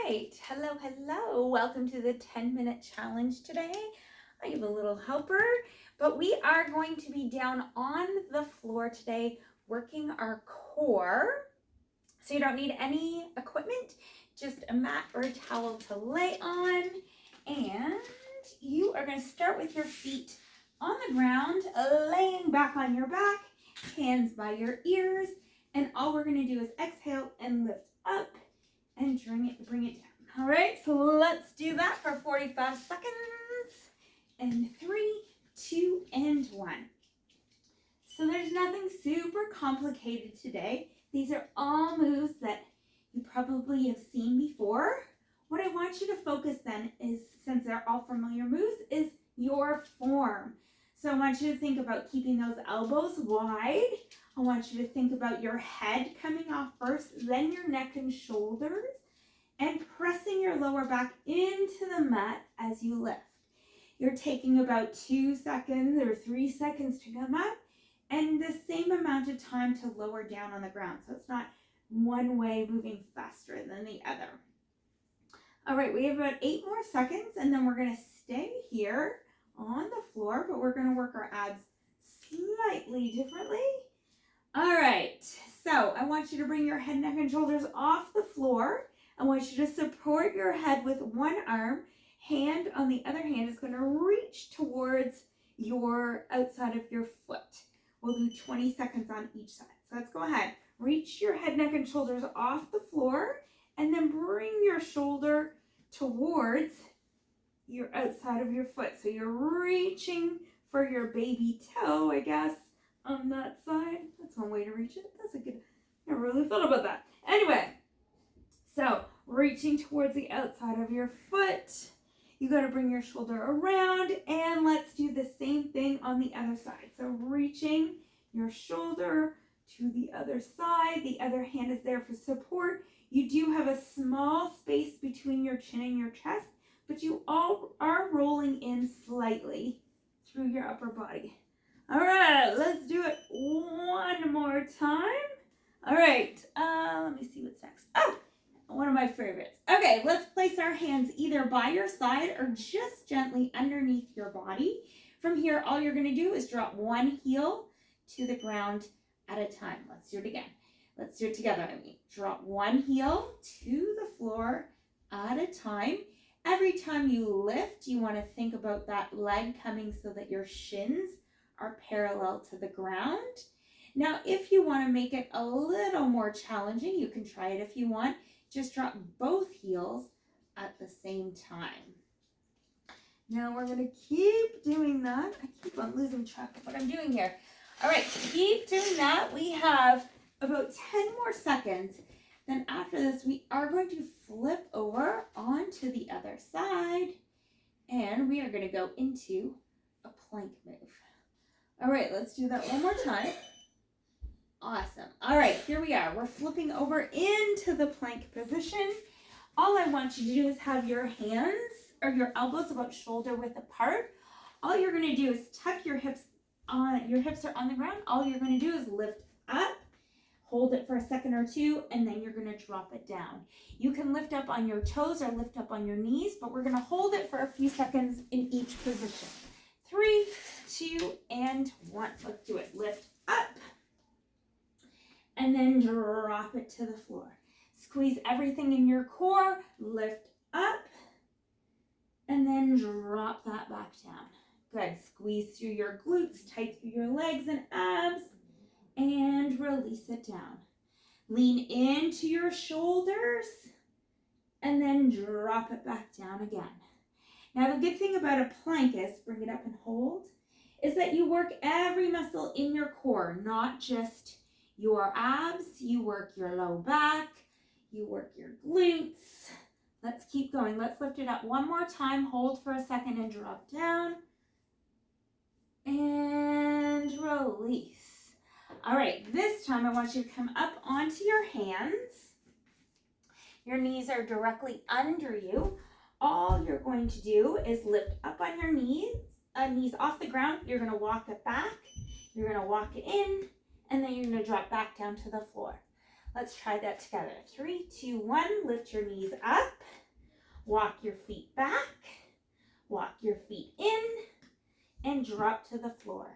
right. Hello. Welcome to the 10-minute challenge today. I have a little helper, but we are going to be down on the floor today working our core. So you don't need any equipment, just a mat or a towel to lay on. And you are going to start with your feet on the ground, laying back on your back, hands by your ears. And all we're going to do is exhale and lift up and bring it down. All right, so let's do that for 45 seconds. And 3, 2, and 1. So there's nothing super complicated today. These are all moves that you probably have seen before. What I want you to focus then is, since they're all familiar moves, is your form. So I want you to think about keeping those elbows wide. I want you to think about your head coming off first, then your neck and shoulders, and pressing your lower back into the mat as you lift. You're taking about 2 seconds or 3 seconds to come up, and the same amount of time to lower down on the ground. So it's not one way moving faster than the other. All right, we have about 8 more seconds, and then we're going to stay here on the floor, but we're going to work our abs slightly differently. All right, so I want you to bring your head, neck, and shoulders off the floor. I want you to support your head with one arm. Hand on the other hand is going to reach towards your outside of your foot. We'll do 20 seconds on each side. So let's go ahead. Reach your head, neck, and shoulders off the floor, and then bring your shoulder towards your outside of your foot. So you're reaching for your baby toe, I guess, on that side. That's one way to reach it. That's a good, I never really thought about that. Anyway, so reaching towards the outside of your foot. You got to bring your shoulder around, and let's do the same thing on the other side. So reaching your shoulder to the other side. The other hand is there for support. You do have a small space between your chin and your chest, but you all are rolling in slightly through your upper body. All right, let's do it one more time. All right, let me see what's next. Oh, one of my favorites. Okay, let's place our hands either by your side or just gently underneath your body. From here, all you're going to do is drop one heel to the ground at a time. Let's do it again. Let's do it together. Drop one heel to the floor at a time. Every time you lift, you want to think about that leg coming so that your shins are parallel to the ground. Now, if you want to make it a little more challenging, you can try it if you want. Just drop both heels at the same time. Now we're going to keep doing that. I keep on losing track of what I'm doing here. All right, keep doing that. We have about 10 more seconds. Then after this, we are going to flip over onto the other side, and we are going to go into a plank move. All right, let's do that one more time. Awesome. All right, here we are. We're flipping over into the plank position. All I want you to do is have your hands or your elbows about shoulder width apart. All you're going to do is tuck your hips on. Your hips are on the ground. All you're going to do is lift up, hold it for a second or two, and then you're going to drop it down. You can lift up on your toes or lift up on your knees, but we're going to hold it for a few seconds in each position. 3, 2, and 1. Let's do it. Lift up. And then drop it to the floor. Squeeze everything in your core, lift up, and then drop that back down. Good. Squeeze through your glutes, tight through your legs and abs, and release it down. Lean into your shoulders, and then drop it back down again. Now, the good thing about a plank is, bring it up and hold, is that you work every muscle in your core, not just your abs. You work your low back, you work your glutes. Let's keep going. Let's lift it up one more time. Hold for a second and drop down. And release. All right, this time I want you to come up onto your hands. Your knees are directly under you. All you're going to do is lift up on your knees off the ground. You're going to walk it back. You're going to walk it in. And then you're going to drop back down to the floor. Let's try that together. 3, 2, 1. Lift your knees up. Walk your feet back, walk your feet in, and drop to the floor.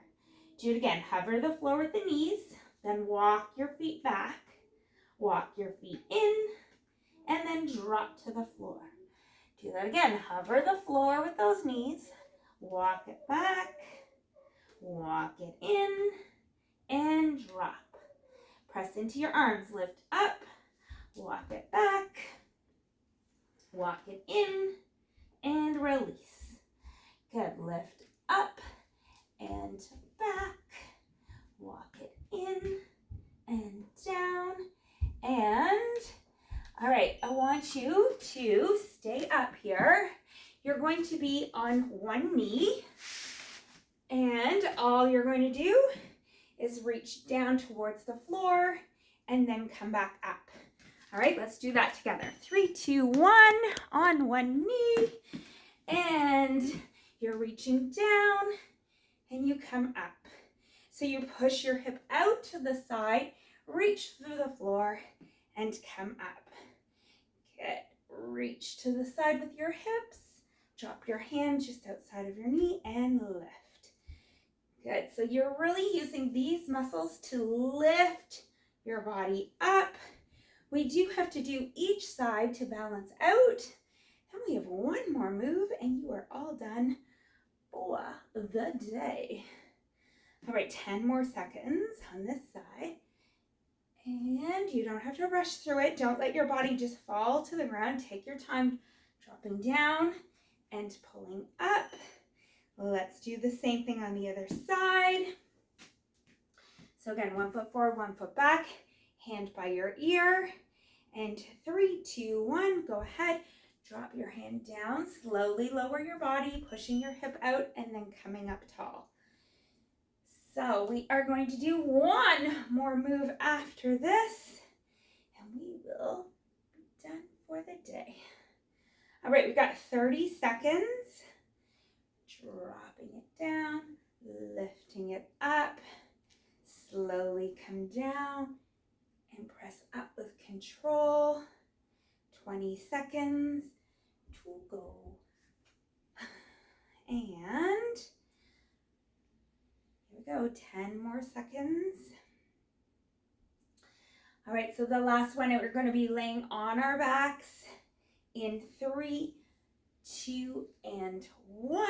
Do it again. Hover the floor with the knees, then walk your feet back, walk your feet in, and then drop to the floor. Do that again. Hover the floor with those knees, walk it back, walk it in, and drop. Press into your arms, lift up, walk it back, walk it in, and release. Good, lift up and back, walk it in and down, and all right, I want you to stay up here. You're going to be on one knee, and all you're going to do is reach down towards the floor and then come back up. All right, let's do that together. 3, 2, 1, on one knee, and you're reaching down and you come up. So you push your hip out to the side, reach through the floor, and come up. Good. Reach to the side with your hips. Drop your hand just outside of your knee and lift. Good. So you're really using these muscles to lift your body up. We do have to do each side to balance out. And we have one more move and you are all done for the day. All right, 10 more seconds on this side. And you don't have to rush through it. Don't let your body just fall to the ground. Take your time dropping down and pulling up. Let's do the same thing on the other side. So again, 1 foot forward, 1 foot back, hand by your ear. And 3, 2, 1, go ahead. Drop your hand down, slowly lower your body, pushing your hip out and then coming up tall. So we are going to do one more move after this, and we will be done for the day. All right, we've got 30 seconds. Dropping it down, lifting it up, slowly come down, and press up with control. 20 seconds to go. And here we go, 10 more seconds. All right, so the last one, we're going to be laying on our backs in 3, 2, and 1.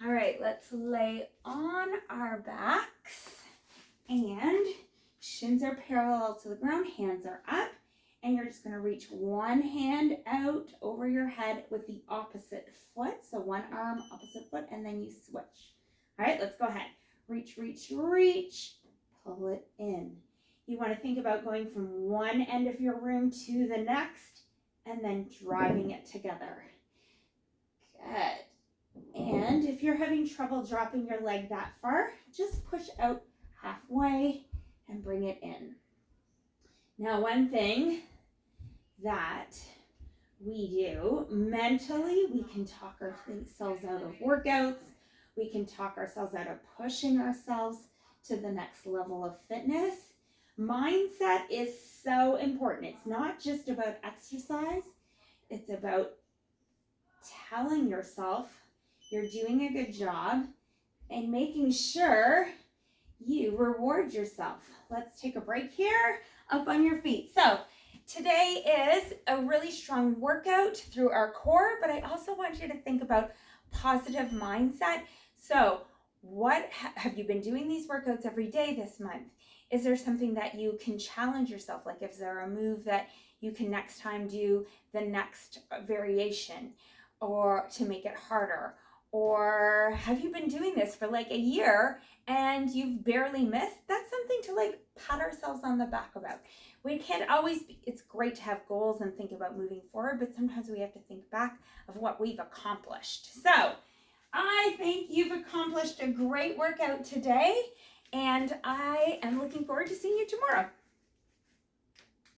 All right, let's lay on our backs and shins are parallel to the ground, hands are up, and you're just going to reach one hand out over your head with the opposite foot. So one arm, opposite foot, and then you switch. All right, let's go ahead. Reach, reach, reach, pull it in. You want to think about going from one end of your room to the next and then driving it together. Good. And if you're having trouble dropping your leg that far, just push out halfway and bring it in. Now, one thing that we do mentally, we can talk ourselves out of workouts. We can talk ourselves out of pushing ourselves to the next level of fitness. Mindset is so important. It's not just about exercise. It's about telling yourself you're doing a good job and making sure you reward yourself. Let's take a break here. Up on your feet. So today is a really strong workout through our core, but I also want you to think about positive mindset. So what have you been doing these workouts every day this month? Is there something that you can challenge yourself? Like, is there a move that you can next time do the next variation, or to make it harder? Or have you been doing this for like a year and you've barely missed? That's something to like pat ourselves on the back about. We can't always it's great to have goals and think about moving forward, but sometimes we have to think back of what we've accomplished. So I think you've accomplished a great workout today, and I am looking forward to seeing you tomorrow.